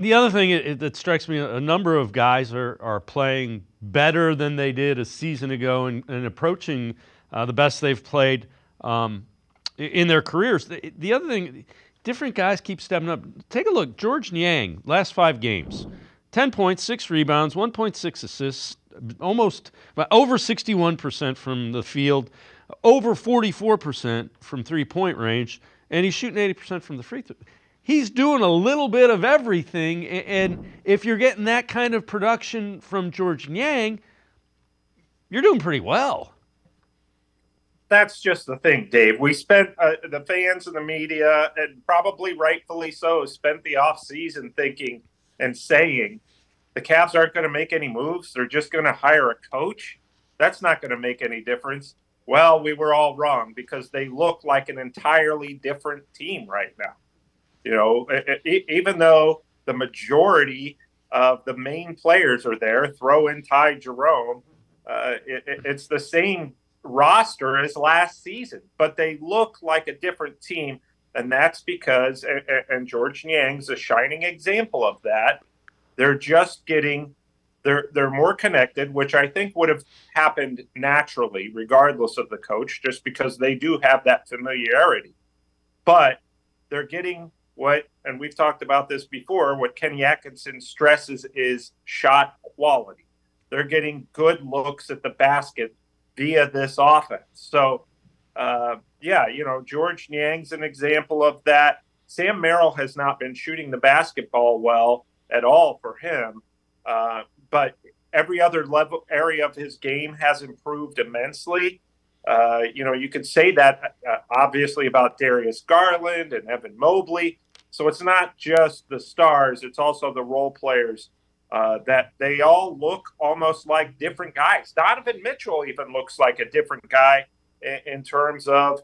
The other thing that strikes me, a number of guys are playing better than they did a season ago and approaching the best they've played in their careers. The other thing, different guys keep stepping up. Take a look. George Niang, last 5 games, 10 points, 6 rebounds, 1.6 assists, almost over 61% from the field, over 44% from 3-point range, and he's shooting 80% from the free throw. He's doing a little bit of everything, and if you're getting that kind of production from George Niang, you're doing pretty well. That's just the thing, Dave. We spent the fans and the media, and probably rightfully so, spent the off season thinking and saying the Cavs aren't going to make any moves. They're just going to hire a coach. That's not going to make any difference. Well, we were all wrong because they look like an entirely different team right now. Even though the majority of the main players are there, throw in Ty Jerome, it's the same roster as last season, but they look like a different team. And that's because, and George Niang's a shining example of that. They're just getting, they're more connected, which I think would have happened naturally, regardless of the coach, just because they do have that familiarity. But they're getting what, and we've talked about this before, what Kenny Atkinson stresses is shot quality. They're getting good looks at the basket via this offense. So, George Niang's an example of that. Sam Merrill has not been shooting the basketball well at all for him, but every other level area of his game has improved immensely. You could say that obviously about Darius Garland and Evan Mobley. So it's not just the stars; it's also the role players that they all look almost like different guys. Donovan Mitchell even looks like a different guy in terms of,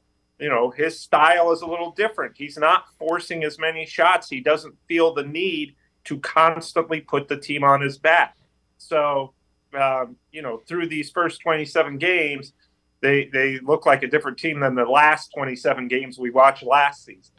his style is a little different. He's not forcing as many shots. He doesn't feel the need to constantly put the team on his back. So, through these first 27 games, they look like a different team than the last 27 games we watched last season.